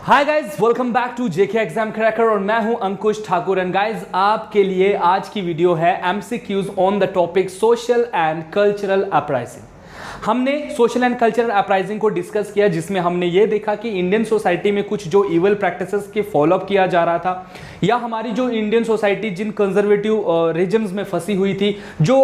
Hi guys, welcome back to JK exam cracker और मैं हूं अंकुश ठाकुर। एंड गाइज, आपके लिए आज की वीडियो है MCQs on the topic social and cultural uprising. हमने सोशल एंड कल्चरल अपराइजिंग को डिस्कस किया, जिसमें हमने ये देखा कि इंडियन सोसाइटी में कुछ जो इवल प्रैक्टिसेस के फॉलोअप किया जा रहा था, या हमारी जो इंडियन सोसाइटी जिन कंजर्वेटिव रीजन्स में फंसी हुई थी, जो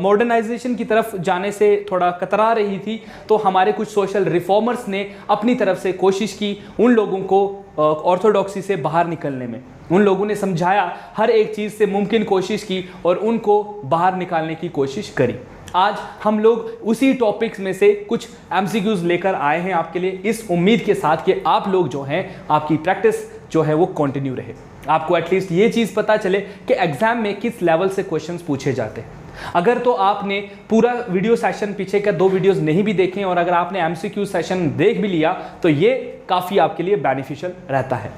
मॉडर्नाइजेशन की तरफ जाने से थोड़ा कतरा रही थी, तो हमारे कुछ सोशल रिफॉर्मर्स ने अपनी तरफ से कोशिश की उन लोगों को ऑर्थोडॉक्सी से बाहर निकलने में। उन लोगों ने समझाया, हर एक चीज़ से मुमकिन कोशिश की और उनको बाहर निकालने की कोशिश करी। आज हम लोग उसी टॉपिक्स में से कुछ एमसीक्यूज लेकर आए हैं आपके लिए, इस उम्मीद के साथ कि आप लोग जो हैं, आपकी प्रैक्टिस जो है वो कंटिन्यू रहे, आपको एटलीस्ट ये चीज़ पता चले कि एग्जाम में किस लेवल से क्वेश्चंस पूछे जाते हैं। अगर तो आपने पूरा वीडियो सेशन पीछे का 2 वीडियोस नहीं भी देखे और अगर आपने एमसीक्यू सेशन देख भी लिया तो ये काफ़ी आपके लिए बेनिफिशियल रहता है।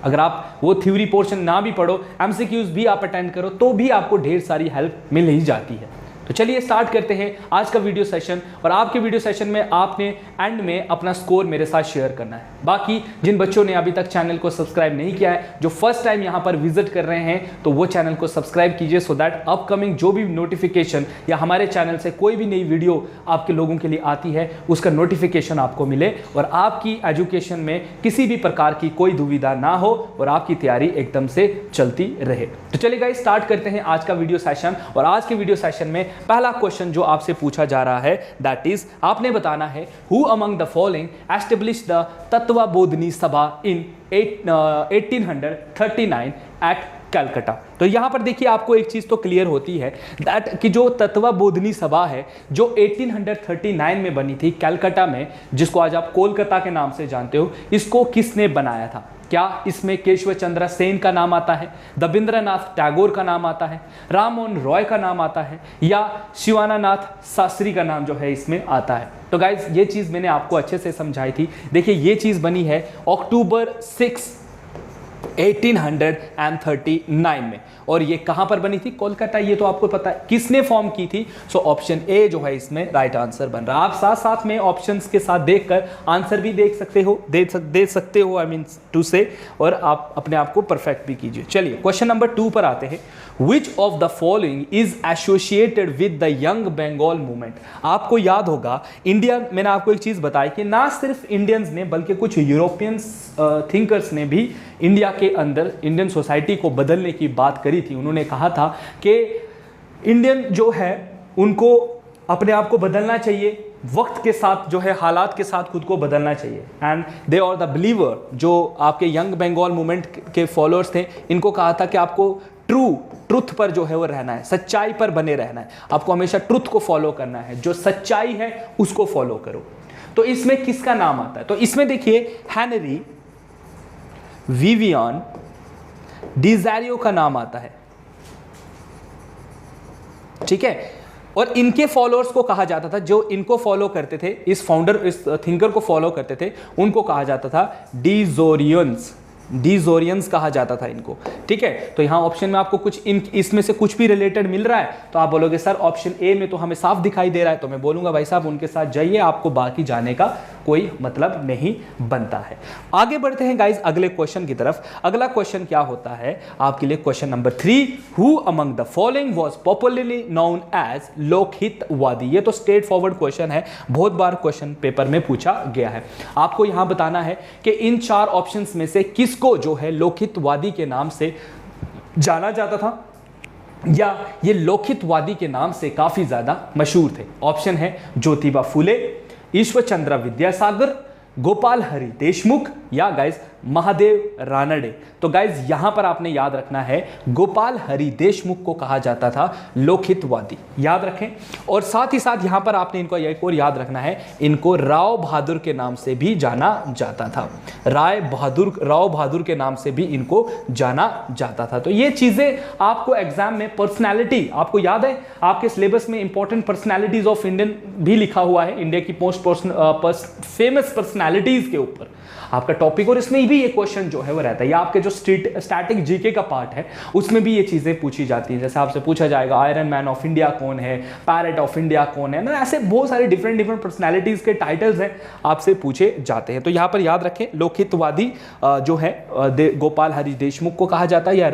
अगर आप वो थ्योरी पोर्शन ना भी पढ़ो, एमसीक्यूज भी आप अटेंड करो, तो भी आपको ढेर सारी हेल्प मिल ही जाती है। तो चलिए स्टार्ट करते हैं आज का वीडियो सेशन। और आपके वीडियो सेशन में आपने एंड में अपना स्कोर मेरे साथ शेयर करना है। बाकी जिन बच्चों ने अभी तक चैनल को सब्सक्राइब नहीं किया है, जो फर्स्ट टाइम यहाँ पर विजिट कर रहे हैं, तो वो चैनल को सब्सक्राइब कीजिए, सो दैट अपकमिंग जो भी नोटिफिकेशन या हमारे चैनल से कोई भी नई वीडियो आपके लोगों के लिए आती है, उसका नोटिफिकेशन आपको मिले और आपकी एजुकेशन में किसी भी प्रकार की कोई दुविधा ना हो और आपकी तैयारी एकदम से चलती रहे। तो चलिए गाइस, स्टार्ट करते हैं आज का वीडियो सेशन। और आज के वीडियो सेशन में पहला क्वेश्चन जो आपसे पूछा जा रहा है, दैट इज आपने बताना है who among the following establish the Tattvabodhini सभा इन 1839 एट कलकत्ता। तो यहां पर देखिए, आपको एक चीज तो क्लियर होती है दैट कि जो तत्वबोधिनी सभा है जो 1839 में बनी थी कलकत्ता में, जिसको आज आप कोलकाता के नाम से जानते हो, इसको किसने बनाया था? क्या इसमें केशव चंद्र सेन का नाम आता है, रविंद्रनाथ टैगोर का नाम आता है, राम मोहन रॉय का नाम आता है, या शिवानानाथ शास्त्री का नाम जो है इसमें आता है? तो गाइज, ये चीज मैंने आपको अच्छे से समझाई थी। देखिए, ये चीज बनी है अक्टूबर 6 1839 में, और ये कहां पर बनी थी? कोलकाता। ये तो आपको पता है। किसने फॉर्म की थी? सो ऑप्शन ए जो है इसमें राइट आंसर बन रहा है। आप साथ साथ में ऑप्शंस के साथ देखकर आंसर भी देख सकते हो, दे सकते हो, आई मीन टू से, और आप अपने आप को परफेक्ट भी कीजिए। चलिए क्वेश्चन नंबर 2 पर आते हैं। Which of the following is associated with the Young Bengal movement? आपको याद होगा, इंडिया, मैंने आपको एक चीज बताई कि ना सिर्फ इंडियंस ने बल्कि कुछ यूरोपियंस थिंकर्स ने भी इंडिया के अंदर इंडियन सोसाइटी को बदलने की बात करी थी। उन्होंने कहा था कि इंडियन जो है उनको अपने आप को बदलना चाहिए, वक्त के साथ जो है, हालात के साथ खुद को बदलना चाहिए। And they are the believer, जो आपके यंग बंगाल मूवमेंट के फॉलोअर्स थे, इनको कहा था कि आपको ट्रुथ पर जो है वो रहना है, सच्चाई पर बने रहना है, आपको हमेशा ट्रुथ को फॉलो करना है, जो सच्चाई है उसको फॉलो करो। तो इसमें किसका नाम आता है? तो इसमें देखिए, हेनरी विवियन डिजारियो का नाम आता है, ठीक है। और इनके फॉलोअर्स को कहा जाता था, जो इनको फॉलो करते थे, इस फाउंडर, इस थिंकर को फॉलो करते थे, उनको कहा जाता था डिजोरियंस कहा जाता था इनको, ठीक है। तो यहाँ ऑप्शन में आपको कुछ इसमें से कुछ भी रिलेटेड मिल रहा है तो आप बोलोगे सर ऑप्शन ए में तो हमें साफ दिखाई दे रहा है, तो मैं बोलूंगा भाई साहब उनके साथ जाइए, आपको बाकी जाने का कोई मतलब नहीं बनता है। आगे बढ़ते हैं गाइज अगले क्वेश्चन की तरफ। अगला क्वेश्चन क्या होता है आपके लिए? Question number 3, who among the following was popularly known as Lokhitwadi. ये तो स्ट्रेट फॉरवर्ड क्वेश्चन है, बहुत बार क्वेश्चन पेपर में पूछा गया है। आपको यहां बताना है कि इन 4 ऑप्शंस में से किसको जो है लोकहितवादी के नाम से जाना जाता था, या ये लोकहितवादी के नाम से काफी ज्यादा मशहूर थे। ऑप्शन है ज्योतिबा फुले, ईश्वर चंद्र विद्यासागर, गोपाल हरि देशमुख, या गाइज महादेव रानडे। तो गाइज यहां पर आपने याद रखना है, गोपाल हरि देशमुख को कहा जाता था लोकहितवादी, याद रखें। और साथ ही साथ यहां पर आपने इनको एक और याद रखना है, इनको राव बहादुर के नाम से भी जाना जाता था, राव बहादुर के नाम से भी इनको जाना जाता था। तो ये चीजें आपको एग्जाम में, पर्सनैलिटी, आपको याद है आपके सिलेबस में इंपॉर्टेंट पर्सनैलिटीज ऑफ इंडियन भी लिखा हुआ है, इंडिया की मोस्ट फेमस पर्सनैलिटीज के ऊपर। आपका टॉपिक, और इसमें भी ये क्वेश्चन जो है वो रहता है, या आपके जो स्टैटिक जीके का पार्ट है उसमें भी ये चीज़ें पूछी जाती हैं। जैसे आपसे पूछा जाएगा आयरन मैन ऑफ इंडिया कौन है, पैरेट ऑफ इंडिया कौन है ना, ऐसे बहुत सारे डिफरेंट पर्सनैलिटीज़ के टाइटल्स हैं आपसे पूछे जाते हैं। तो यहाँ पर याद रखें, लोकहितवादी जो है गोपाल हरी देशमुख को कहा जाता है, या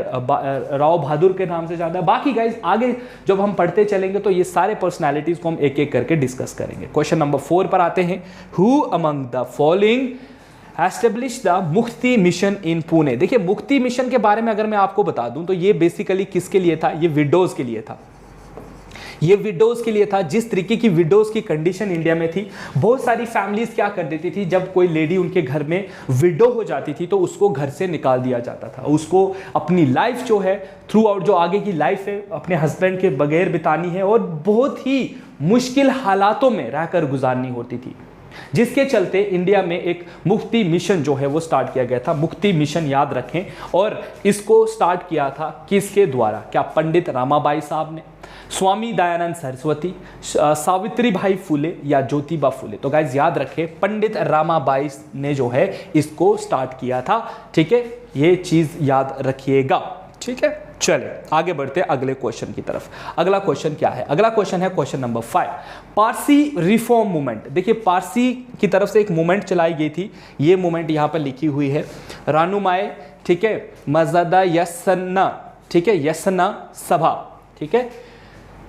राव बहादुर के नाम से जाता है। बाकी गाइज आगे जब हम पढ़ते चलेंगे तो ये सारे पर्सनैलिटीज़ को हम एक एक करके डिस्कस करेंगे। क्वेश्चन नंबर 4 पर आते हैं। Who among the following establish the मुक्ति मिशन इन पुणे। देखिए मुक्ति मिशन के बारे में अगर मैं आपको बता दूं तो ये बेसिकली किसके लिए था, ये विडोज के लिए था। ये विडोज के लिए था। जिस तरीके की विडोज की कंडीशन इंडिया में थी, बहुत सारी फैमिलीज क्या कर देती थी, जब कोई लेडी उनके घर में विडो हो जाती थी तो उसको घर से निकाल दिया जाता था। उसको अपनी लाइफ जो है थ्रू आउट, जो आगे की लाइफ है, अपने हस्बैंड के बगैर बितानी है और बहुत ही मुश्किल हालातों में रहकर गुजारनी होती थी, जिसके चलते इंडिया में एक मुक्ति मिशन जो है वो स्टार्ट किया गया था। मुक्ति मिशन याद रखें, और इसको स्टार्ट किया था किसके द्वारा, क्या पंडित रामाबाई साहब ने, स्वामी दयानंद सरस्वती, सावित्री भाई फुले या ज्योतिबा फुले। तो गाइज याद रखें, पंडित रामाबाई ने जो है इसको स्टार्ट किया था। ठीक है, ये चीज याद रखिएगा। ठीक है, चले आगे बढ़ते हैं अगले क्वेश्चन की तरफ। अगला क्वेश्चन क्या है, अगला क्वेश्चन है question number 5, Parsi reform movement. देखिए पारसी की तरफ से एक मूवमेंट चलाई गई थी, ये मूवमेंट यहां पर लिखी हुई है, रानुमाए, ठीक है, मजादा यसना, ठीक है, यसना सभा। ठीक है,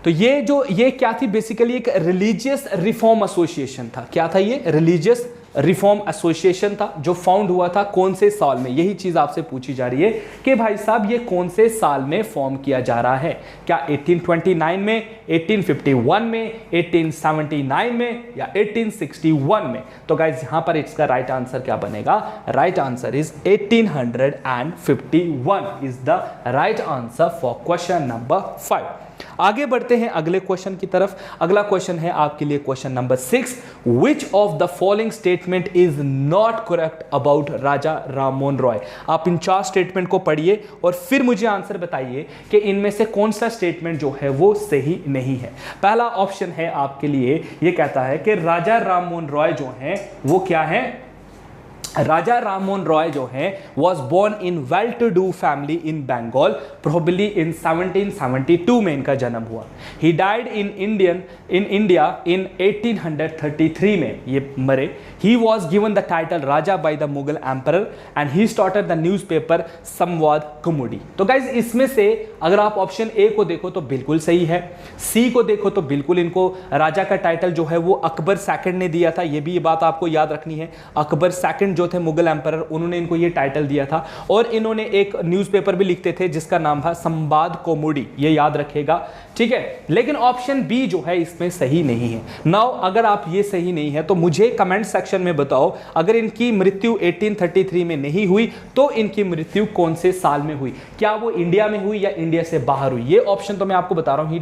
तो ये क्या थी, बेसिकली एक रिलीजियस रिफॉर्म एसोसिएशन था। क्या था ये, रिलीजियस रिफॉर्म एसोसिएशन था, जो फाउंड हुआ था कौन से साल में, यही चीज आपसे पूछी जा रही है कि भाई साहब ये कौन से साल में फॉर्म किया जा रहा है, क्या 1829 में, 1851 में, 1879 में या 1861 में। तो गाइज यहां पर इसका राइट आंसर क्या बनेगा, right answer is 1851 is the right answer for question number 5। आगे बढ़ते हैं अगले क्वेश्चन की तरफ। अगला क्वेश्चन है आपके लिए question number 6, which of the following statement is not correct about Raja Rammohan Roy. आप इन 4 स्टेटमेंट को पढ़िए और फिर मुझे आंसर बताइए कि इनमें से कौन सा स्टेटमेंट जो है वो सही नहीं है। पहला ऑप्शन है आपके लिए, ये कहता है कि राजा राममोहन रॉय जो हैं वो क्या है, राजा राममोहन रॉय जो है was born in well to do family in Bengal, probably in 1772 में इनका जन्म हुआ। He died in India in 1833 में ये मरे। He was given the title Raja by the Mughal emperor and he started the newspaper संवाद कौमुदी। तो गाइज इसमें से अगर आप ऑप्शन ए को देखो तो बिल्कुल सही है, सी को देखो तो बिल्कुल इनको राजा का टाइटल जो है वो अकबर सेकंड ने दिया था, ये भी ये बात आपको याद रखनी है। अकबर सेकंड जो थे मुगल एम्परर, उन्होंने इनको ये टाइटल दिया था, और इन्होंने एक न्यूज़पेपर भी लिखते थे जिसका नाम था संवाद कौमुदी, ये याद रखेगा। ठीक है, लेकिन ऑप्शन बी जो है इसमें सही नहीं है। नाउ अगर आप ये सही नहीं है तो मुझे कमेंट सेक्शन में बताओ, अगर इनकी मृत्यु 1833 में नहीं हुई तो इनकी मृत्यु कौन से साल में हुई, क्या वो इंडिया में हुई या इंडिया से बाहर हुई। ये ऑप्शन तो मैं आपको बता रहा हूं,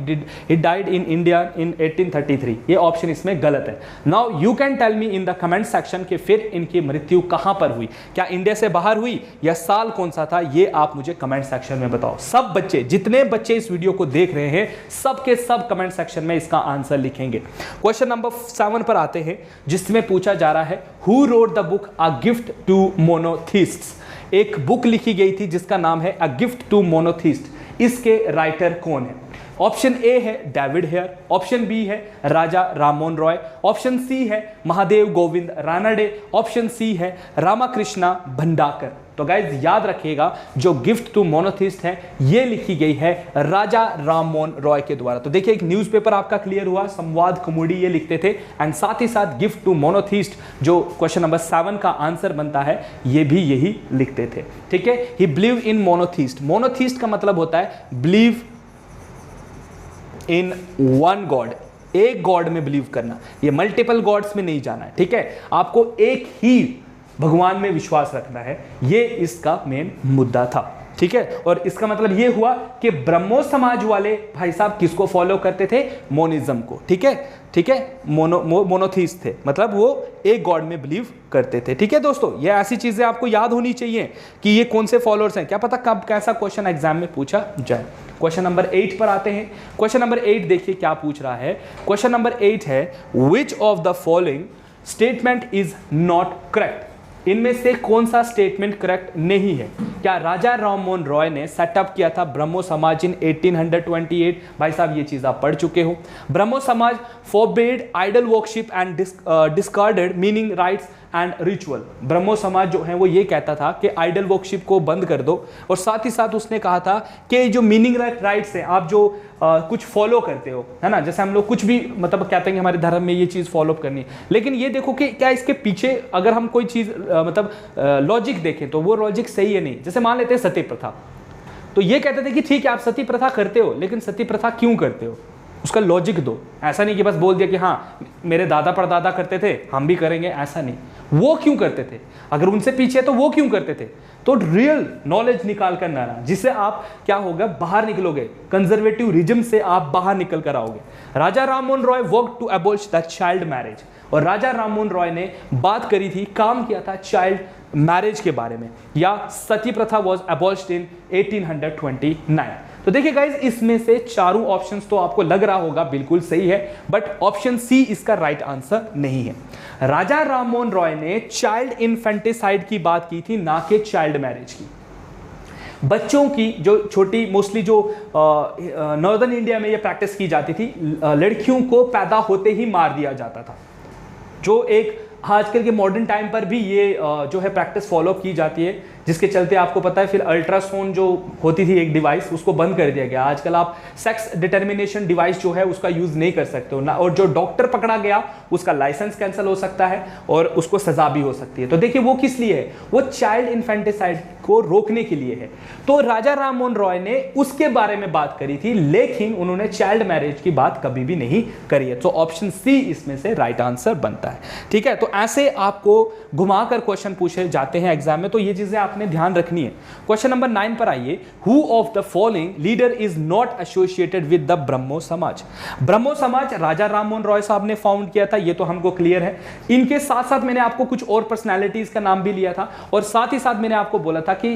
he died in India in 1833, ये ऑप्शन इसमें गलत है। Now you can tell me in the comment section के फिर इनकी मृत्यु कहां पर हुई, क्या इंडिया से बाहर हुई या साल कौन सा था, ये आप मुझे कमेंट सेक्शन में बताओ। सब बच्चे, जितने बच्चे इस वीडियो को देख रहे हैं, सब के सब कमेंट सेक्शन में इसका आंसर लिखेंगे। क्वेश्चन नंबर 7 पर आते हैं, जिसमें पूछा जा रहा है who wrote the book a gift to monotheists. एक बुक लिखी गई थी जिसका नाम है अ गिफ्ट टू मोनोथिस्ट, इसके राइटर कौन है। ऑप्शन ए है डेविड हेयर, ऑप्शन बी है राजा राममोहन रॉय, ऑप्शन सी है महादेव गोविंद रानडे, ऑप्शन सी है रामाकृष्णा भंडाकर। तो गाइज याद रखिएगा, जो गिफ्ट टू मोनोथिस्ट है ये लिखी गई है राजा राममोहन रॉय के द्वारा। तो देखिए एक न्यूज़पेपर आपका क्लियर हुआ, संवाद कौमुदी ये लिखते थे, एंड साथ ही साथ गिफ्ट टू मोनोथिस्ट जो क्वेश्चन नंबर 7 का आंसर बनता है ये भी यही लिखते थे। ठीक है, ही बिलीव इन मोनोथिस्ट। मोनोथिस्ट का मतलब होता है बिलीव इन वन गॉड, एक गॉड में बिलीव करना, ये मल्टीपल गॉड्स में नहीं जाना है। ठीक है, आपको एक ही भगवान में विश्वास रखना है, ये इसका मेन मुद्दा था। ठीक है, और इसका मतलब ये हुआ कि ब्रह्मो समाज वाले भाई साहब किसको फॉलो करते थे, मोनिज्म को। ठीक है, ठीक है, मोनोथीस्ट थे, मतलब वो एक गॉड में बिलीव करते थे। ठीक है दोस्तों, ये ऐसी चीजें आपको याद होनी चाहिए कि ये कौन से फॉलोअर्स हैं, क्या पता कब कैसा क्वेश्चन एग्जाम में पूछा जाए। क्वेश्चन नंबर 8 पर आते हैं। क्वेश्चन नंबर 8 देखिए क्या पूछ रहा है। क्वेश्चन नंबर 8 है, which of the following statement is not correct. इनमें से कौन सा स्टेटमेंट करेक्ट नहीं है? क्या राजा राममोहन रॉय ने सेटअप किया था ब्रह्मो समाज इन 1828? भाई साहब ये चीज आप पढ़ चुके हो। Brahmo Samaj forbid idol worship and discarded meaning rites and ritual. Brahmo Samaj जो है वो ये कहता था कि आइडल वर्शिप को बंद कर दो, और साथ ही साथ उसने कहा था कि जो मीनिंग राइट्स है, आप जो कुछ फॉलो करते हो, है ना, जैसे हम लोग कुछ भी मतलब कहते हैं कि हमारे धर्म में ये चीज फॉलो करनी है, लेकिन ये देखो कि क्या इसके पीछे अगर हम कोई चीज मतलब लॉजिक देखें तो वो लॉजिक सही है नहीं। जैसे मान लेते हैं सती प्रथा, तो ये कहते थे कि ठीक है आप सती प्रथा करते हो, लेकिन सती प्रथा क्यों करते हो, उसका लॉजिक दो। ऐसा नहीं कि बस बोल दिया कि हाँ मेरे दादा परदादा करते थे हम भी करेंगे, ऐसा नहीं। वो क्यों करते थे, अगर उनसे पीछे तो वो क्यों करते थे, तो रियल नॉलेज निकाल कर ना, जिससे आप क्या होगा, बाहर निकलोगे, कंजर्वेटिव रिजम से आप बाहर निकल कर आओगे। Raja Rammohan Roy work to abolish the child marriage, और राजा राममोहन रॉय ने बात करी थी, काम किया था चाइल्ड मैरिज के बारे में, या सती प्रथा वॉज एबॉलिश्ड इन 1829। तो देखिए गाइज, इसमें से चारों ऑप्शंस तो आपको लग रहा होगा बिल्कुल सही है, बट ऑप्शन सी इसका राइट आंसर नहीं है। राजा राममोहन रॉय ने चाइल्ड इन्फेंटिसाइड की बात की थी, ना कि चाइल्ड मैरिज की। बच्चों की जो छोटी, मोस्टली जो नॉर्दर्न इंडिया में ये प्रैक्टिस की जाती थी, लड़कियों को पैदा होते ही मार दिया जाता था, जो एक आजकल के मॉडर्न टाइम पर भी ये जो है प्रैक्टिस फॉलो की जाती है, जिसके चलते आपको पता है फिर अल्ट्रासाउंड जो होती थी एक डिवाइस, उसको बंद कर दिया गया। आजकल आप सेक्स डिटर्मिनेशन डिवाइस जो है उसका यूज नहीं कर सकते हो ना, और जो डॉक्टर पकड़ा गया उसका लाइसेंस कैंसिल हो सकता है और उसको सजा भी हो सकती है। तो देखिए वो किस लिए है, वो चाइल्ड इन्फेंटिसाइड को रोकने के लिए है। तो राजा राममोहन रॉय ने उसके बारे में बात करी थी, लेकिन उन्होंने चाइल्ड मैरिज की बात कभी भी नहीं करी है। तो ऑप्शन सी इसमें से राइट आंसर बनता है। ठीक है, तो ऐसे आपको घुमाकर क्वेश्चन पूछे जाते हैं एग्जाम में, तो ये चीजें आपने ध्यान रखनी है। क्वेश्चन नंबर 9 पर आइए, who of the following leader is not associated with the Brahmo Samaj? Brahmo समाज राजा राममोहन रॉय साहब ने फाउंड किया था, ये तो हमको क्लियर है। इनके साथ साथ मैंने आपको कुछ और पर्सनैलिटीज का नाम भी लिया था, और साथ ही साथ मैंने आपको बोला था कि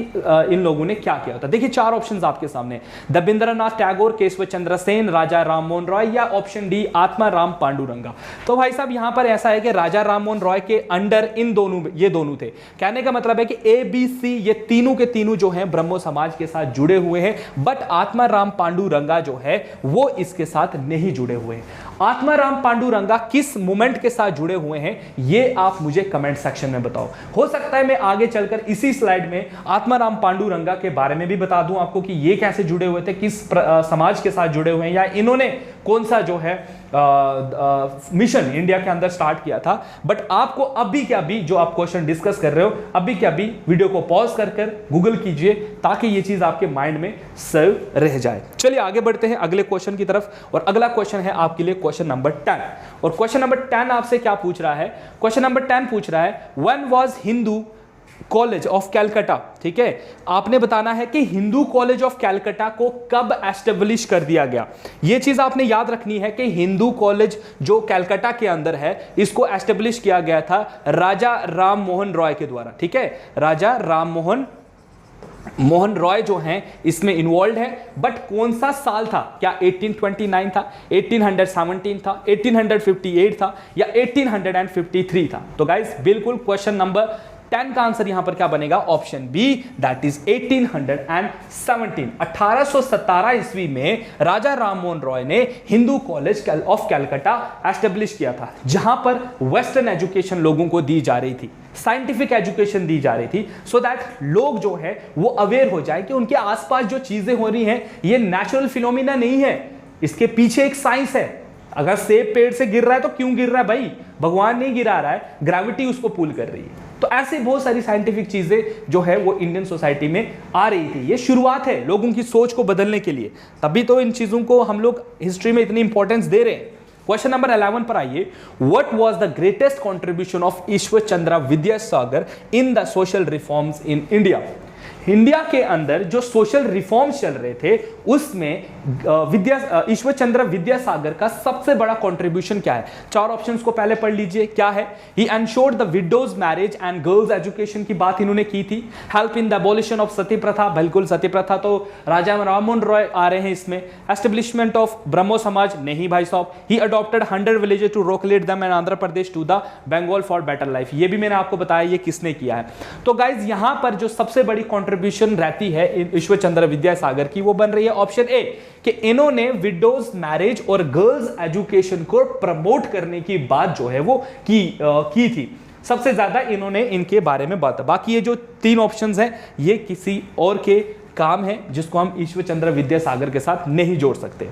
इन लोगों ने क्या किया होता। देखिए चार ऑप्शंस आपके सामने, दबिंद्रनाथ टैगोर, केशव चंद्र सेन, राजा राममोहन रॉय, या ऑप्शन डी आत्मा राम पांडुरंगा। तो भाई साहब यहां पर ऐसा है कि राजा राममोहन रॉय के अंडर इन दोनों, ये दोनों थे। कहने का मतलब है कि ए बी सी ये तीनों के तीनों जो हैं ब्रह्मो समाज के साथ जुड़े हुए हैं, बट आत्मा राम पांडुरंगा जो है वो इसके साथ नहीं जुड़े हुए हैं। आत्मा राम पांडुरंगा किस मूवमेंट के साथ जुड़े हुए हैं ये आप मुझे कमेंट सेक्शन में बताओ। हो सकता है मैं आगे चलकर इसी स्लाइड में आत्मा राम पांडुरंगा के बारे में भी बता दूं आपको कि ये कैसे जुड़े हुए थे, किस समाज के साथ जुड़े हुए हैं, या इन्होंने कौन सा जो है मिशन इंडिया के अंदर स्टार्ट किया था। बट आपको अभी के अभी जो आप क्वेश्चन डिस्कस कर रहे हो, अभी के अभी वीडियो को पॉज कर गूगल कीजिए, ताकि ये चीज आपके माइंड में सर्व रह जाए। चलिए आगे बढ़ते हैं अगले क्वेश्चन की तरफ, और अगला क्वेश्चन है आपके लिए क्वेश्चन नंबर 10। और क्वेश्चन नंबर 10 आपसे क्या पूछ रहा है? क्वेश्चन नंबर 10 पूछ रहा है, when was Hindu college of Calcutta, ठीक है, आपने बताना है कि हिंदू कॉलेज ऑफ कैलकाटा को कब एस्टेब्लिश कर दिया गया। यह चीज आपने याद रखनी है कि हिंदू कॉलेज जो कैलकाटा के अंदर है, इसको एस्टेब्लिश किया गया था राजा राममोहन रॉय के द्वारा। ठीक है, राजा राममोहन रॉय जो हैं इसमें इन्वॉल्व है, बट कौन सा साल था? क्या 1829 था, 1817 था, 1858 था, या 1853 था? तो गाइस बिल्कुल क्वेश्चन नंबर 10 का आंसर यहां पर क्या बनेगा? Option B, that is 1817। 1817 ईस्वी में राजा राममोहन रॉय ने Hindu college of Calcutta establish किया था, जहां पर वेस्टर्न एजुकेशन लोगों को दी जा रही थी, साइंटिफिक एजुकेशन दी जा रही थी, सो दैट लोग जो है वो अवेयर हो जाए कि उनके आसपास जो चीजें हो रही हैं ये नेचुरल फिनोमिना नहीं है, इसके पीछे एक साइंस है। अगर सेब पेड़ से गिर रहा है तो क्यों गिर रहा है भाई? भगवान नहीं गिरा रहा है, ग्रेविटी उसको पुल कर रही है। तो ऐसे बहुत सारी साइंटिफिक चीजें जो है वो इंडियन सोसाइटी में आ रही थी। ये शुरुआत है लोगों की सोच को बदलने के लिए, तभी तो इन चीजों को हम लोग हिस्ट्री में इतनी इंपॉर्टेंस दे रहे हैं। क्वेश्चन नंबर 11 पर आइए, what was the greatest contribution of Ishwar Chandra Vidyasagar in the social reforms in India? India के अंदर जो सोशल रिफॉर्म्स चल रहे थे उसमें ईश्वर चंद्र विद्यासागर का सबसे बड़ा कंट्रीब्यूशन क्या है? चार ऑप्शंस को पहले पढ़ लीजिए। क्या है? He ensured the widows marriage and girls education की बात इन्होंने की थी। Help in the abolition of sati pratha, बिल्कुल सती प्रथा तो राजा राममोहन रॉय आ रहे हैं इसमें। एस्टेब्लिशमेंट ऑफ ब्रह्मो समाज, नहीं भाई साहब। He adopted 100 villages to relocate them and Andhra Pradesh to the Bengal for better life, ये भी मैंने आपको बताया ये किसने किया है। तो गाइज यहां पर जो सबसे बड़ी कंट्रीब्यूशन रहती है ईश्वर चंद्र विद्यासागर की, वो बन रही है ऑप्शन ए कि इन्होंने विडोज मैरिज और गर्ल्स एजुकेशन को प्रमोट करने की बात जो है वो की थी। सबसे ज्यादा इन्होंने इनके बारे में बात। बाकी ये जो तीन ऑप्शंस हैं ये किसी और के काम है जिसको हम ईश्वर चंद्र विद्यासागर के साथ नहीं जोड़ सकते।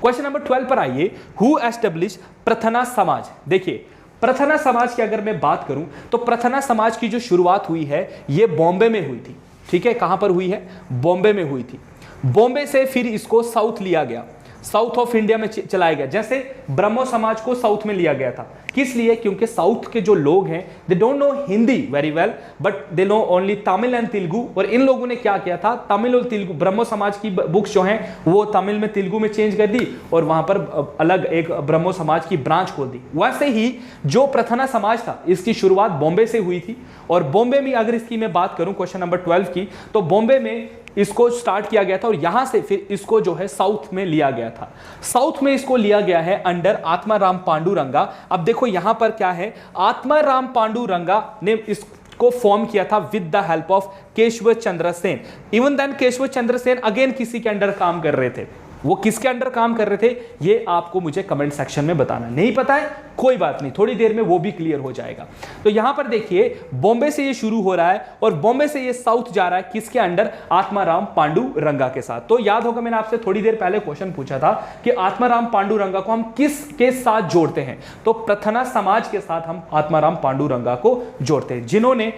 क्वेश्चन नंबर 12 पर आइए। हु एस्टेब्लिश प्रथना समाज? देखिए प्रथना समाज की अगर मैं बात करूं तो प्रथना समाज की जो शुरुआत हुई है ये बॉम्बे में हुई थी। ठीक है, कहां पर हुई है? बॉम्बे में हुई थी। बॉम्बे से फिर इसको साउथ लिया गया, साउथ ऑफ इंडिया में चलाया गया। जैसे ब्रह्मो समाज को साउथ में लिया गया था, किस लिए? क्योंकि साउथ के जो लोग हैं they don't know Hindi very well but they know only Tamil and Telugu. और इन लोगों ने क्या किया था, तमिल और तेलुगु ब्रह्मो समाज की बुक्स जो हैं वो तमिल में तेलुगु में चेंज कर दी और वहां पर अलग एक ब्रह्मो समाज की ब्रांच खोल दी। वैसे ही जो प्रथना समाज था इसकी शुरुआत बॉम्बे से हुई थी। और बॉम्बे में अगर इसकी मैं बात करूं क्वेश्चन नंबर 12 की, तो बॉम्बे में इसको स्टार्ट किया गया था और यहां से फिर इसको जो है साउथ में लिया गया था। साउथ में इसको लिया गया है अंडर आत्माराम पांडुरंगा। अब देखो यहां पर क्या है, आत्माराम पांडुरंगा ने इसको फॉर्म किया था with the help of Keshav Chandra Sen. Even then Keshav Chandra Sen again किसी के अंडर काम कर रहे थे। वो किसके अंडर काम कर रहे थे ये आपको मुझे कमेंट सेक्शन में बताना। नहीं पता है कोई बात नहीं, थोड़ी देर में वो भी क्लियर हो जाएगा। तो यहां पर देखिए बॉम्बे से ये शुरू हो रहा है और बॉम्बे से ये साउथ जा रहा है किसके अंडर? आत्माराम पांडुरंगा के साथ। तो याद होगा मैंने आपसे थोड़ी देर पहले क्वेश्चन पूछा था कि आत्माराम पांडुरंगा को हम किसके साथ जोड़ते हैं? तो प्रथना समाज के साथ हम आत्माराम पांडुरंगा को जोड़ते हैं, जिन्होंने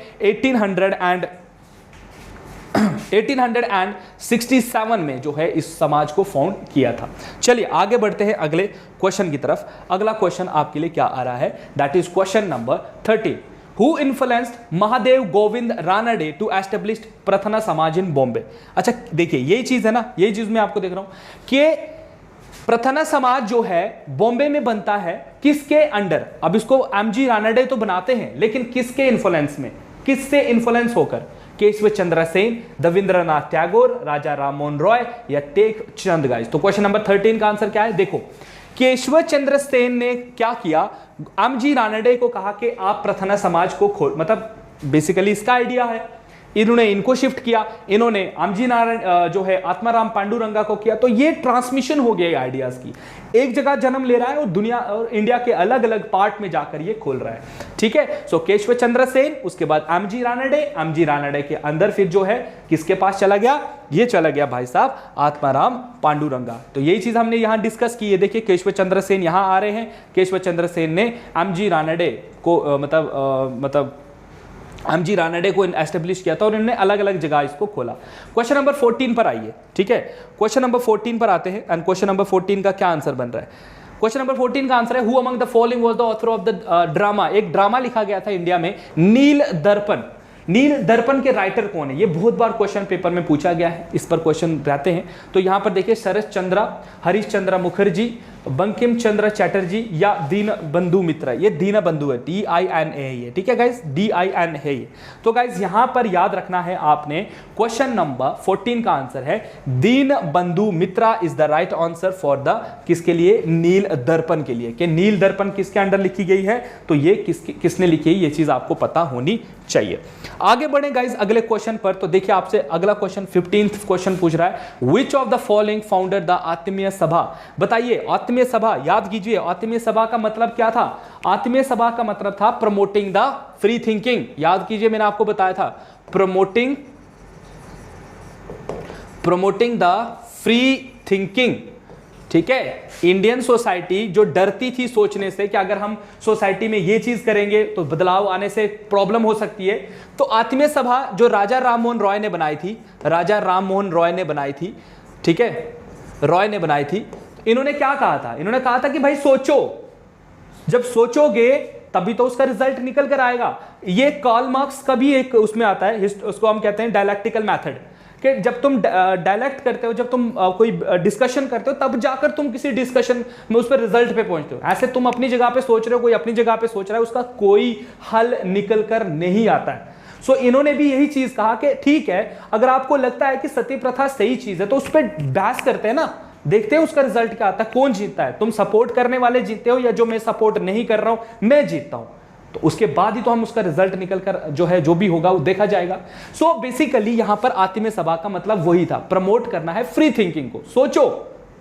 1867 में जो है इस समाज को फाउंड किया था। चलिए आगे बढ़ते हैं अगले क्वेश्चन की तरफ। अगला क्वेश्चन आपके लिए क्या आ रहा है? That is question number 13। Who influenced Mahadev Govind Ranade to establish Prarthana Samaj in Bombay? अच्छा देखिए यही चीज है ना, यही चीज मैं आपको देख रहा हूं कि प्रथना समाज जो है बॉम्बे में बनता है किसके अंडर? अब इसको एमजी रानडे तो बनाते हैं लेकिन किसके इन्फ्लुएंस में, किससे इन्फ्लुएंस होकर? केशव चंद्र सेन, रविंद्रनाथ टैगोर, राजा राममोहन रॉय या टेक चंद गाइस। तो क्वेश्चन नंबर 13 का आंसर क्या है? देखो केशव चंद्र सेन ने क्या किया, एमजी रानडे को कहा कि आप प्रथना समाज को खोल, मतलब बेसिकली इसका आइडिया है, इन्होंने इनको शिफ्ट किया, इन्होंने आमजी नारायण जो है आत्माराम पांडुरंगा को किया। तो ये ट्रांसमिशन हो गया आइडियाज की, एक जगह जन्म ले रहा है और दुनिया और इंडिया के अलग अलग पार्ट में जाकर ये खोल रहा है। ठीक है, सो केशव चंद्र सेन, उसके बाद एमजी रानडे के अंदर फिर जो है किसके पास चला गया? ये चला गया भाई साहब आत्माराम पांडुरंगा। तो यही चीज हमने यहां डिस्कस की है। देखिए केशव चंद्र सेन यहां आ रहे हैं, केशव चंद्र सेन ने एमजी रानडे को मतलब एमजी रानडे को एस्टेब्लिश किया था और इन्होंने अलग अलग जगह इसको खोला। क्वेश्चन नंबर 14 पर आइए। ठीक है, क्वेश्चन नंबर 14 पर आते हैं एंड क्वेश्चन नंबर 14 का क्या आंसर बन रहा है? क्वेश्चन नंबर 14 का आंसर है who among the following was the author of the drama. एक ड्रामा लिखा गया था इंडिया में, नील दर्पण। नील दर्पण के राइटर कौन है? ये बहुत बार क्वेश्चन पेपर में पूछा गया है, इस पर क्वेश्चन रहते हैं। तो यहां पर देखिए शरद चंद्र, हरीश चंद्र मुखर्जी, बंकिम चंद्र चैटर्जी या दीन बंधु मित्र। ये दीन बंधु है, DIN है ये। ठीक है गाइस, DIN है ये। तो गाइस यहां पर याद रखना है आपने, क्वेश्चन नंबर 14 का आंसर है Deen Bandhu Mitra is the right answer for the किसके लिए? नील दर्पण के लिए। कि नील दर्पण किसके अंडर लिखी गई है? तो ये किसने लिखी है ये चीज आपको पता होनी चाहिए। आगे बढ़े गाइस अगले क्वेश्चन पर। तो देखिए आपसे अगला क्वेश्चन 15th क्वेश्चन पूछ रहा है which of the following founder the आत्मीय सभा? बताइए आत्मीय सभा, याद कीजिए आत्मीय सभा का मतलब क्या था? आत्मीय सभा का मतलब था प्रमोटिंग द फ्री थिंकिंग। याद कीजिए मैंने आपको बताया था प्रमोटिंग द फ्री थिंकिंग। ठीक है, इंडियन सोसाइटी जो डरती थी सोचने से कि अगर हम सोसाइटी में ये चीज करेंगे तो बदलाव आने से प्रॉब्लम हो सकती है, तो आत्मीय सभा जो राजा राममोहन रॉय ने बनाई थी, ठीक है, रॉय ने बनाई थी। इन्होंने क्या कहा था? इन्होंने कहा था कि भाई सोचो, जब सोचोगे तभी तो उसका रिजल्ट निकल कर आएगा। ये कार्ल मार्क्स का भी एक उसमें आता है, उसको हम कहते हैं डायलैक्टिकल मेथड, कि जब तुम डायलेक्ट करते हो, जब तुम कोई डिस्कशन करते हो, तब जाकर तुम किसी डिस्कशन में उस पर रिजल्ट पे पहुंचते हो। ऐसे तुम अपनी जगह पे सोच रहे हो, कोई अपनी जगह पे सोच रहा है, उसका कोई हल निकल कर नहीं आता है। सो इन्होंने भी यही चीज कहा कि ठीक है, अगर आपको लगता है कि सती प्रथा सही चीज है तो उस पर बहस करते हैं ना, देखते हैं उसका रिजल्ट क्या आता है, कौन जीतता है, तुम सपोर्ट करने वाले जीतते हो या जो मैं सपोर्ट नहीं कर रहा हूं मैं जीतता हूं, तो उसके बाद ही तो हम उसका रिजल्ट निकल कर जो है जो भी होगा वो देखा जाएगा। सो बेसिकली यहां पर आत्मीय सभा का मतलब वही था, प्रमोट करना है फ्री थिंकिंग को, सोचो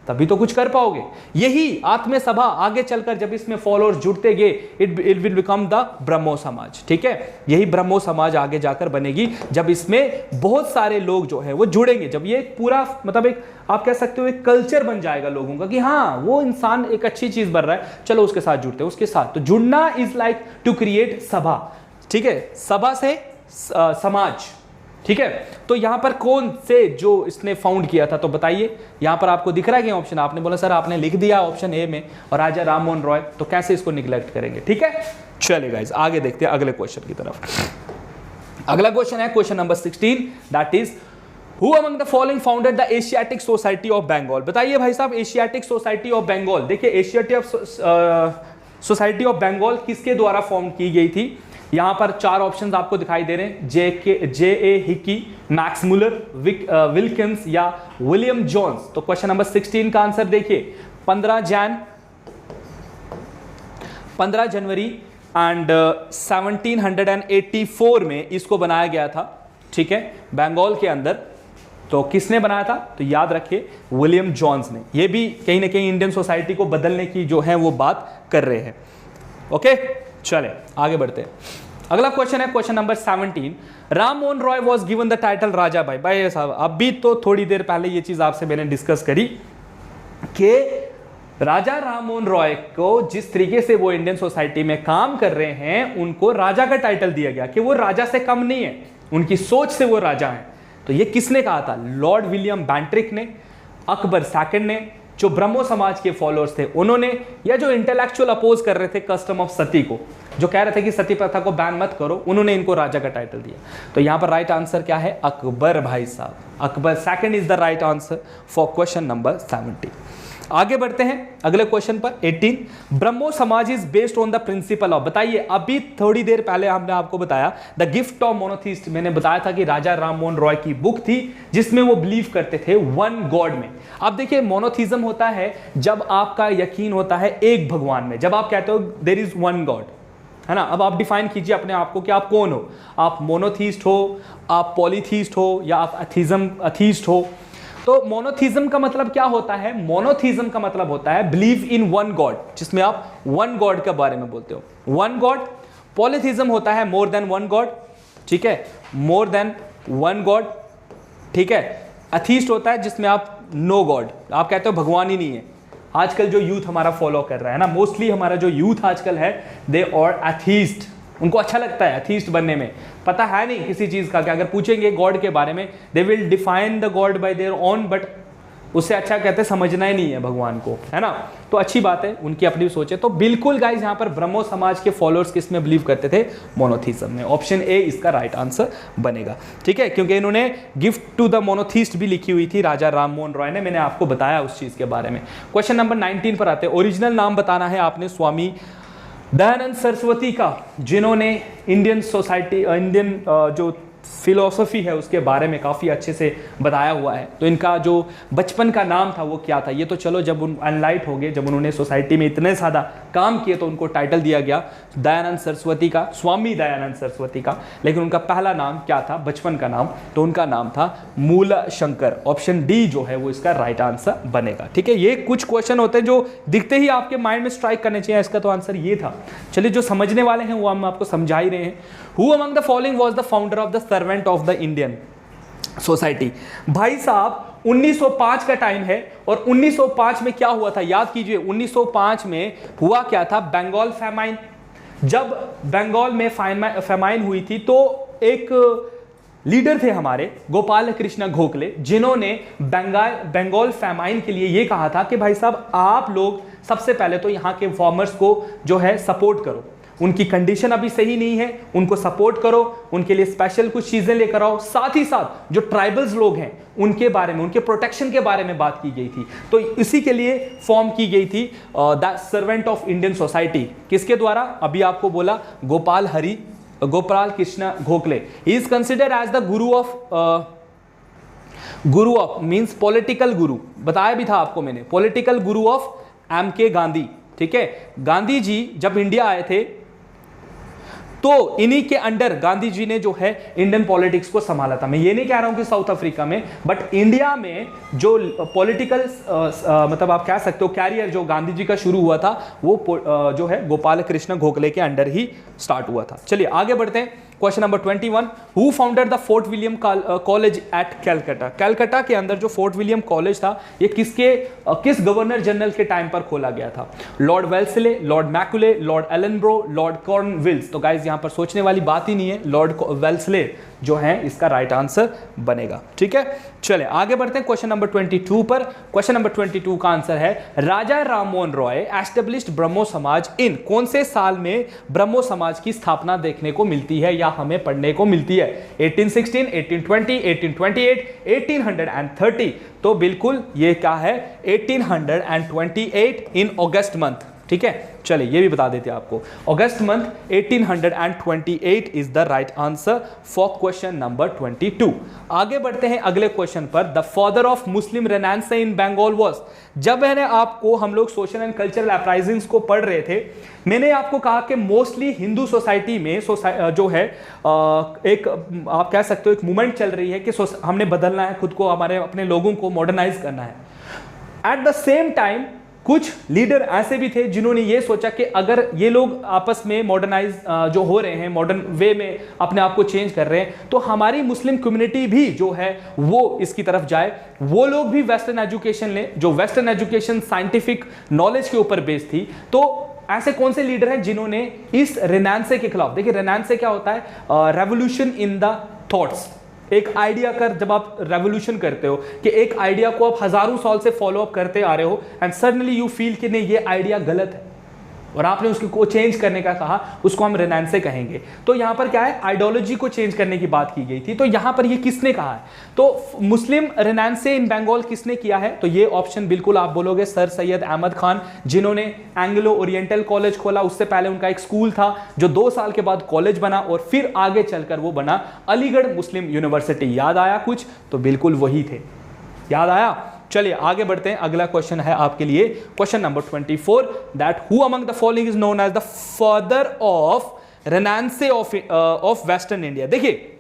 तभी तो कुछ कर पाओगे। यही आत्मीय सभा आगे चलकर जब इसमें फॉलोअर्स जुड़ते गए, it will become the Brahmo समाज। ठीक है, यही ब्रह्मो समाज आगे जाकर बनेगी जब इसमें बहुत सारे लोग जो है वो जुड़ेंगे, जब ये पूरा मतलब एक आप कह सकते हो एक कल्चर बन जाएगा लोगों का कि हाँ वो इंसान एक अच्छी चीज बन रहा है, चलो उसके साथ जुड़ते हैं, उसके साथ। तो जुड़ना इज लाइक टू क्रिएट सभा। ठीक है, सभा से समाज। ठीक है, तो यहां पर कौन से जो इसने फाउंड किया था, तो बताइए। यहां पर आपको दिख रहा है कि ऑप्शन, आपने बोला सर आपने लिख दिया ऑप्शन ए में और राजा राम मोहन रॉय, तो कैसे इसको निग्लेक्ट करेंगे। ठीक है, चलिए गाइस आगे देखते हैं अगले क्वेश्चन की तरफ। अगला क्वेश्चन है question number 16, that is who among the following founded the Asiatic Society of Bengal. बताइए भाई साहब, एशियाटिक सोसाइटी ऑफ बंगाल, देखिए एशियाटिक सोसाइटी ऑफ बंगाल किसके द्वारा फॉर्म की गई थी। यहां पर 4 ऑप्शंस आपको दिखाई दे रहे हैं, जे ए हिकी, मैक्स मुलर, विल्किंस या विलियम जोन्स। तो क्वेश्चन नंबर 16 का आंसर देखिए, 15 जनवरी एंड 1784 में इसको बनाया गया था। ठीक है, बंगाल के अंदर। तो किसने बनाया था, तो याद रखिए विलियम जोन्स ने। ये भी कहीं ना कहीं इंडियन सोसाइटी को बदलने की जो है वो बात कर रहे हैं। ओके, चले आगे बढ़ते हैं। अगला क्वेश्चन है question number 17, Ram Mohan Roy was given the title Raja भाई। भाई साहब अभी तो थोड़ी देर पहले ये चीज आपसे मैंने डिस्कस करी कि राजा राम मोहन रॉय को जिस तरीके से वो इंडियन सोसाइटी में काम कर रहे हैं, उनको राजा का टाइटल दिया गया कि वो राजा से कम नहीं है, उनकी सोच से वो राजा हैं। तो ये किसने कहा था, लॉर्ड विलियम बैंट्रिक ने, अकबर सेकंड ने, जो ब्रह्मो समाज के फॉलोअर्स थे उन्होंने, या जो इंटेलेक्चुअल अपोज कर रहे थे कस्टम ऑफ सती को, जो कह रहे थे कि सती प्रथा को बैन मत करो, उन्होंने इनको राजा का टाइटल दिया। तो यहां पर राइट आंसर क्या है, अकबर भाई साहब। Akbar second is the right answer for question number 17। आगे बढ़ते हैं अगले क्वेश्चन पर 18, ब्रह्मो समाज is based on the principle of. बताइए, अभी थोड़ी देर पहले हमने आपको बताया द गिफ्ट ऑफ मोनोथीस्ट, मैंने बताया था कि राजा राम मोहन रॉय की बुक थी जिसमें वो बिलीव करते थे वन गॉड में। अब देखिए मोनोथीज्म होता है जब आपका यकीन होता है एक भगवान में, जब आप कहते हो देयर इज वन गॉड, है ना। अब आप डिफाइन कीजिए अपने आप को कि आप कौन हो, आप मोनोथीस्ट हो, आप पॉलीथीस्ट हो, या आप अथीस्ट हो। तो मोनोथीज्म का मतलब क्या होता है, मोनोथीज्म का मतलब होता है बिलीव इन वन गॉड, जिसमें आप वन गॉड के बारे में बोलते हो, वन गॉड। पॉलीथीज्म होता है मोर देन वन गॉड, ठीक है, मोर देन वन गॉड, ठीक है। अथीस्ट होता है जिसमें आप नो गॉड, आप कहते हो भगवान ही नहीं है। आजकल जो यूथ हमारा फॉलो कर रहा है ना, मोस्टली हमारा जो यूथ आजकल है, दे आर एथीस्ट, उनको अच्छा लगता है एथीस्ट बनने में, पता है नहीं किसी चीज का, कि अगर पूछेंगे गॉड के बारे में, they will define the God bye their own, but उससे अच्छा कहते हैं समझना ही नहीं है भगवान को, है ना। तो अच्छी बात है, उनकी अपनी सोच है। तो बिल्कुल गाइस यहाँ पर ब्रह्मो समाज के फॉलोअर्स किसमें बिलीव करते थे, मोनोथीज्म में। ऑप्शन ए इसका राइट आंसर बनेगा, ठीक है, क्योंकि इन्होंने गिफ्ट टू द मोनोथीस्ट भी लिखी हुई थी राजा राम मोहन रॉय ने, मैंने आपको बताया उस चीज के बारे में। क्वेश्चन नंबर 19 पर आते हैं। ओरिजिनल नाम बताना है आपने स्वामी दयानंद सरस्वती का, जिन्होंने इंडियन सोसाइटी, इंडियन जो फिलोसफी है उसके बारे में काफ़ी अच्छे से बताया हुआ है। तो इनका जो बचपन का नाम था वो क्या था, ये तो चलो जब उन अनलाइट हो गए, जब उन्होंने सोसाइटी में इतने ज़्यादा काम किए तो उनको टाइटल दिया गया दयानंद सरस्वती का, स्वामी दयानंद सरस्वती का। लेकिन उनका पहला नाम क्या था, बचपन का नाम, तो उनका नाम था मूल शंकर। ऑप्शन डी जो है वो इसका राइट आंसर बनेगा, ठीक है। ये कुछ क्वेश्चन होते हैं जो दिखते ही आपके माइंड में स्ट्राइक करने चाहिए, इसका तो आंसर ये था। चलिए जो समझने वाले हैं वो हम आपको समझा ही रहे हैं। Who among the following was the founder of the servant of the Indian society. भाई साहब 1905 का टाइम है, और 1905 में क्या हुआ था याद कीजिए। 1905 में हुआ क्या था, बंगाल फैमाइन। जब बंगाल में फैमाइन हुई थी तो एक लीडर थे हमारे गोपाल कृष्ण गोखले, जिन्होंने बंगाल फैमाइन के लिए ये कहा था कि भाई साहब आप लोग सबसे पहले तो यहाँ के फार्मर्स को जो है सपोर्ट करो, उनकी कंडीशन अभी सही नहीं है, उनको सपोर्ट करो, उनके लिए स्पेशल कुछ चीजें लेकर आओ। साथ ही साथ जो ट्राइबल्स लोग हैं उनके बारे में, उनके प्रोटेक्शन के बारे में बात की गई थी। तो इसी के लिए फॉर्म की गई थी the servant of Indian society. किसके द्वारा? अभी आपको बोला, Gopal Krishna Gokhale. He is considered as the guru of means political guru, बताया भी था आपको मैंने, political Guru of MK Gandhi. ठीक है, गांधी जी जब इंडिया आए थे तो इन्हीं के अंडर गांधी जी ने जो है इंडियन पॉलिटिक्स को संभाला था। मैं ये नहीं कह रहा हूं कि साउथ अफ्रीका में, बट इंडिया में जो पॉलिटिकल मतलब आप कह सकते हो कैरियर जो गांधी जी का शुरू हुआ था वो जो है गोपाल कृष्ण गोखले के अंडर ही स्टार्ट हुआ था। चलिए आगे बढ़ते हैं। Question number 21, who founded the fort William college eight Calcutta. Calcutta के अंदर जो फोर्ट विलियम कॉलेज था ये किस गवर्नर जनरल के टाइम पर खोला गया था? Lord Wellesley, Lord Macaulay, Lord Ellenborough, Lord Cornwallis. तो गाइस यहां पर सोचने वाली बात ही नहीं है, लॉर्ड वेल्सले जो है इसका राइट आंसर बनेगा। ठीक है, चले आगे बढ़ते हैं क्वेश्चन नंबर 22 पर। क्वेश्चन नंबर 22 का आंसर है राजा राममोहन रॉय एस्टेब्लिश्ड ब्रह्मो समाज इन। कौन से साल में ब्रह्मो समाज की स्थापना देखने को मिलती है या हमें पढ़ने को मिलती है? 1816, 1820, 1828, 1830। तो बिल्कुल ये क्या है? 1828 इन अगस्त मंथ। ठीक है, चलिए ये भी बता देते हैं आपको, August month 1828 is the right answer for question number 22। आगे बढ़ते हैं अगले क्वेश्चन पर। The father of Muslim renaissance in Bengal was. जब मैंने आपको, हम लोग सोशल एंड कल्चरल अपराइजिंग्स को पढ़ रहे थे, मैंने आपको कहा कि मोस्टली हिंदू सोसाइटी में जो है एक आप कह सकते हो एक मूवमेंट चल रही है कि हमने बदलना है खुद को, हमारे अपने लोगों को मॉडर्नाइज करना है। एट द सेम टाइम कुछ लीडर ऐसे भी थे जिन्होंने ये सोचा कि अगर ये लोग आपस में मॉडर्नाइज जो हो रहे हैं, मॉडर्न वे में अपने आप को चेंज कर रहे हैं, तो हमारी मुस्लिम कम्युनिटी भी जो है वो इसकी तरफ जाए, वो लोग भी वेस्टर्न एजुकेशन लें, जो वेस्टर्न एजुकेशन साइंटिफिक नॉलेज के ऊपर बेस्ड थी। तो ऐसे कौन से लीडर हैं जिन्होंने इस रेनेसांस के खिलाफ, देखिए रेनेसांस क्या होता है? Revolution in the thoughts. एक आइडिया कर, जब आप रेवोल्यूशन करते हो कि एक आइडिया को आप हजारों साल से फॉलो अप करते आ रहे हो एंड सडनली यू फील कि नहीं ये आइडिया गलत है और आपने उसको चेंज करने का कहा, उसको हम रेनेसांस कहेंगे। तो यहां पर क्या है? आइडियोलॉजी को चेंज करने की बात की गई थी। तो यहां पर ये किसने कहा है? तो मुस्लिम रेनेसांस इन बंगाल किसने किया है? तो ये ऑप्शन बिल्कुल आप बोलोगे सर सैयद अहमद खान, जिन्होंने एंग्लो ओरिएंटल कॉलेज खोला। उससे पहले उनका एक स्कूल था जो 2 साल के बाद कॉलेज बना और फिर आगे चलकर वो बना अलीगढ़ मुस्लिम यूनिवर्सिटी। याद आया कुछ? तो बिल्कुल वही थे, याद आया। चलिए आगे बढ़ते हैं। अगला क्वेश्चन है आपके लिए question number 24, that who among the following is known as the father of renaissance of western India. देखिए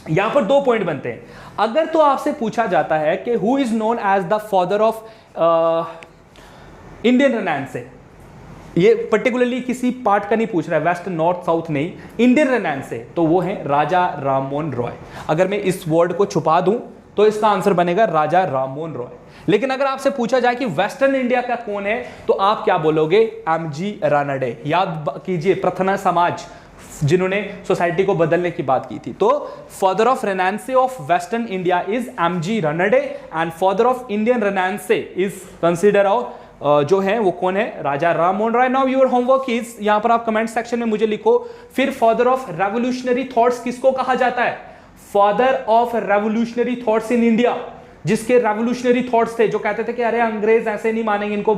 यहां पर 2 पॉइंट बनते हैं। अगर तो आपसे पूछा जाता है कि who is known as the father of Indian renaissance, ये पर्टिकुलरली किसी पार्ट का नहीं पूछ रहा है, वेस्ट नॉर्थ साउथ नहीं, इंडियन रेनेसांस से, तो वो है राजा राममोहन रॉय। अगर मैं इस वर्ड को छुपा दूं तो इसका आंसर बनेगा राजा राममोहन रॉय। लेकिन अगर आपसे पूछा जाए कि वेस्टर्न इंडिया का कौन है, तो आप क्या बोलोगे? MG रानडे। याद कीजिए प्रार्थना समाज जिन्होंने सोसाइटी को बदलने की बात की थी। तो father of renaissance of western India is MG Ranade and father of Indian renaissance is consider of जो है वो कौन है? Raja Rammohan Roy. Now your homework is, यहां पर आप कमेंट सेक्शन में मुझे लिखो, फिर फादर ऑफ रेवोल्यूशनरी थॉट्स किसको कहा जाता है? Father of revolutionary thoughts in India, जिसके रेवोल्यूशनरी थॉट्स थे, जो कहते थे कि अरे अंग्रेज ऐसे नहीं मानेंगे, इनको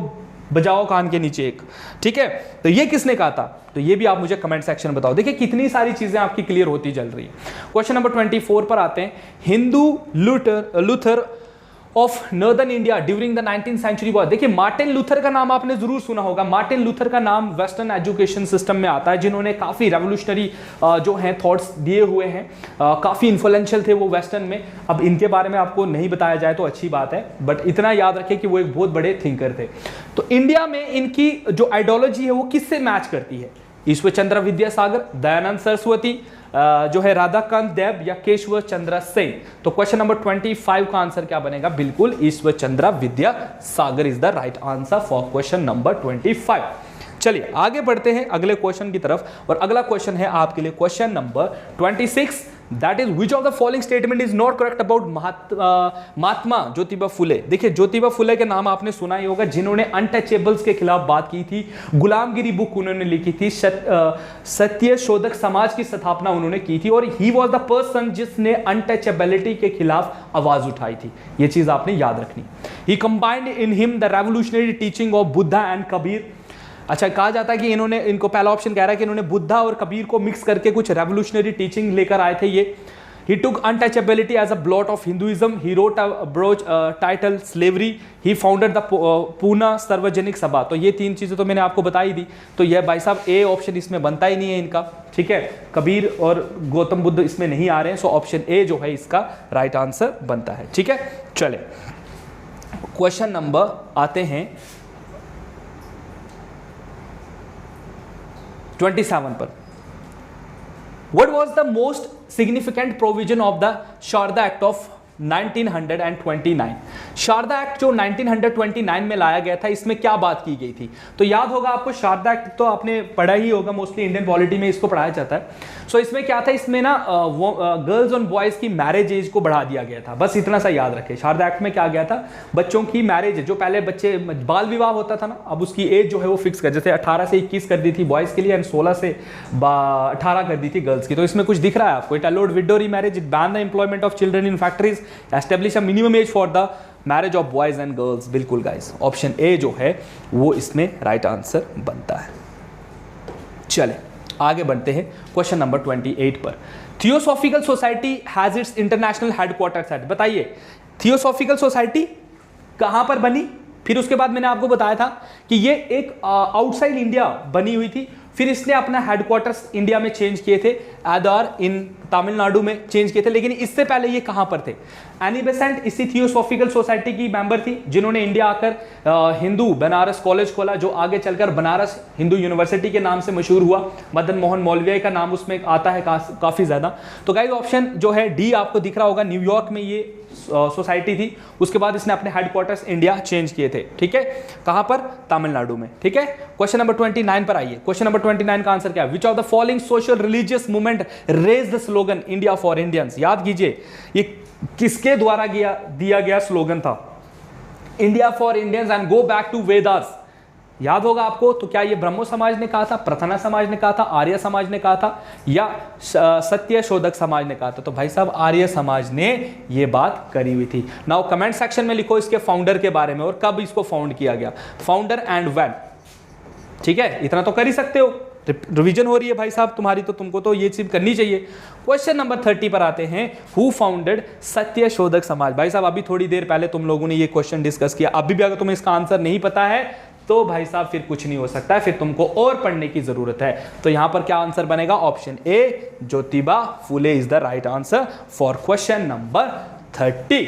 बजाओ कान के नीचे एक। ठीक है, तो ये किसने कहा था? तो ये भी आप मुझे कमेंट सेक्शन में बताओ। देखिए कितनी सारी चीजें आपकी क्लियर होती चल रही है। क्वेश्चन नंबर 24 पर आते हैं। Hindu Luther of northern India during the 19th century war. देखिए मार्टिन लूथर का नाम आपने जरूर सुना होगा। मार्टिन लूथर का नाम वेस्टर्न एजुकेशन सिस्टम में आता है, जिन्होंने काफी रेवोल्यूशनरी जो हैं थॉट्स दिए हुए हैं, काफी इन्फ्लुएंशियल थे वो वेस्टर्न में। अब इनके बारे में आपको नहीं बताया जाए तो अच्छी बात है, बट इतना याद रखें कि वो एक बहुत बड़े थिंकर थे। तो इंडिया में इनकी जो आइडियोलॉजी है वो किससे मैच करती है? ईश्वर चंद्र विद्यासागर, दयानंद सरस्वती, जो है राधाकांत देव या केशव चंद्र सेन। तो क्वेश्चन नंबर 25 का आंसर क्या बनेगा? बिल्कुल Ishwar Chandra Vidyasagar is the right answer for question number 25। चलिए आगे बढ़ते हैं अगले क्वेश्चन की तरफ, और अगला क्वेश्चन है आपके लिए question number 26, that is which of the following statement is not correct about Mahatma Jyotiba Phule. देखिए ज्योतिबा फुले के नाम आपने सुना ही होगा, जिन्होंने अनटचेबल्स के खिलाफ बात की थी, गुलामगिरी बुक उन्होंने लिखी थी, सत्य शोधक समाज की स्थापना उन्होंने की थी, और ही वॉज द पर्सन जिसने अनटचेबिलिटी के खिलाफ आवाज उठाई थी। यह चीज आपने याद रखनी। He combined in him the revolutionary teaching of Buddha and Kabir. अच्छा, कहा जाता है कि इनको पहला ऑप्शन कह रहा है कि इन्होंने बुद्धा और कबीर को मिक्स करके कुछ रेवोल्यूशनरी टीचिंग लेकर आए थे ये। He took untouchability as a blot of Hinduism. He wrote a brooch titled Slavery. He founded the Pune सार्वजनिक सभा। तो ये तीन चीजें तो मैंने आपको बताई दी। तो यह भाई साहब ए ऑप्शन इसमें बनता ही नहीं है इनका, ठीक है। कबीर और गौतम बुद्ध इसमें नहीं आ रहे हैं, सो ऑप्शन ए जो है इसका राइट आंसर बनता है, ठीक है। चले क्वेश्चन नंबर आते हैं 27 पर। What was the most significant provision of the Sharda Act of 1929? Sharda act जो 1929 में लाया गया था, इसमें क्या बात की गई थी? तो याद होगा आपको, शारदा एक्ट तो आपने पढ़ा ही होगा, मोस्टली इंडियन पॉलिटी में इसको पढ़ाया जाता है। सो इसमें क्या था, इसमें ना गर्ल्स और बॉयज की मैरिज एज को बढ़ा दिया गया था, बस इतना सा याद रखें। शारदा एक्ट में क्या गया था, बच्चों की मैरिज, जो पहले बच्चे बाल विवाह होता था ना, अब उसकी एज जो है वो फिक्स कर, जैसे 18 से 21 कर दी थी बॉयज के लिए एंड 16 से 18 कर दी थी गर्ल्स की। तो इसमें कुछ दिख रहा है आपको, it allowed window remarriage, it ban the employment of children in factories, establish a minimum age for the marriage of boys and girls. बिल्कुल गाइस, ऑप्शन ए जो है वो इसमें राइट आंसर बनता है। चले आगे बढ़ते हैं क्वेश्चन नंबर 28 पर। Theosophical society has its international headquarters at. बताइए थियोसॉफिकल सोसाइटी कहां पर बनी? फिर उसके बाद मैंने आपको बताया था कि ये एक आउटसाइड इंडिया बनी हुई थी, फिर इसने अपना हेडक्वार्टर्स इंडिया में चेंज किए थे, आधार इन तमिलनाडु में चेंज किए थे। लेकिन इससे पहले ये कहां पर थे? एनी बेसेंट इसी थियोसॉफिकल सोसाइटी की मेंबर थी, जिन्होंने इंडिया आकर हिंदू बनारस कॉलेज खोला, जो आगे चलकर बनारस हिंदू यूनिवर्सिटी के नाम से मशहूर हुआ। मदन मोहन मौलवी का नाम उसमें आता है काफी ज्यादा। तो गाइस ऑप्शन जो है डी आपको दिख रहा होगा, न्यूयॉर्क में ये सोसाइटी थी। उसके बाद इसने अपने हेडक्वार्टर्स इंडिया चेंज किए थे, ठीक है। कहां पर? तमिलनाडु में, ठीक है। क्वेश्चन नंबर 29 पर आइए। क्वेश्चन नंबर 29 का आंसर क्या है? Which of the following social religious movement raise the slogan India for Indians? याद कीजिए, ये किसके द्वारा दिया गया स्लोगन था? India for Indians and go back to Vedas. याद होगा आपको। तो क्या ये ब्रह्मो समाज ने कहा था, प्रथना समाज ने कहा था, आर्य समाज ने कहा था, या सत्य शोधक समाज ने कहा था? तो भाई साहब आर्य समाज ने ये बात करी हुई थी। नाउ कमेंट सेक्शन में लिखो इसके फाउंडर के बारे में और कब इसको फाउंड किया गया, फाउंडर एंड व्हेन, ठीक है। इतना तो कर ही सकते हो, रिवीजन हो रही है भाई साहब तुम्हारी, तो तुमको तो ये चीज करनी चाहिए। क्वेश्चन नंबर 30 पर आते हैं। हु फाउंडेड सत्य शोधक समाज? भाई साहब अभी थोड़ी देर पहले तुम लोगों ने ये क्वेश्चन डिस्कस किया, अभी भी अगर तुम्हें इसका आंसर नहीं पता है तो भाई साहब फिर कुछ नहीं हो सकता है, फिर तुमको और पढ़ने की जरूरत है। तो यहां पर क्या आंसर बनेगा? Option A Jyotiba Phule is the right answer for question number 30।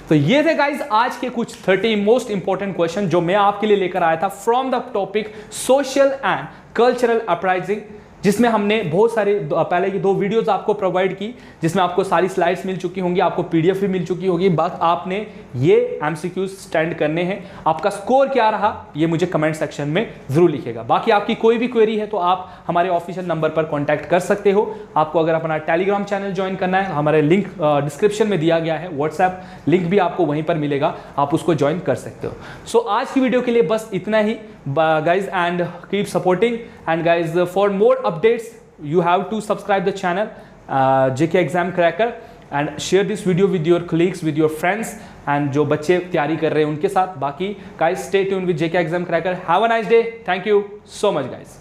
तो ये थे गाइज आज के कुछ 30 मोस्ट इंपॉर्टेंट क्वेश्चन जो मैं आपके लिए लेकर आया था from the topic social and cultural uprising, जिसमें हमने बहुत सारे पहले की 2 वीडियोस आपको प्रोवाइड की, जिसमें आपको सारी स्लाइड्स मिल चुकी होंगी, आपको पीडीएफ भी मिल चुकी होगी। बस आपने ये एमसीक्यूज स्टैंड करने हैं। आपका स्कोर क्या रहा ये मुझे कमेंट सेक्शन में जरूर लिखेगा। बाकी आपकी कोई भी क्वेरी है तो आप हमारे ऑफिशियल नंबर पर कॉन्टैक्ट कर सकते हो। आपको अगर अपना टेलीग्राम चैनल ज्वाइन करना है, हमारे लिंक डिस्क्रिप्शन में दिया गया है, व्हाट्सएप लिंक भी आपको वहीं पर मिलेगा, आप उसको ज्वाइन कर सकते हो। सो आज की वीडियो के लिए बस इतना ही guys, and keep supporting, and guys for more updates you have to subscribe the channel JK Exam Cracker and share this video with your colleagues, with your friends, and जो बच्चे तैयारी कर रहे हैं उनके साथ। बाकी guys stay tuned with JK Exam Cracker. Have a nice day. Thank you so much guys.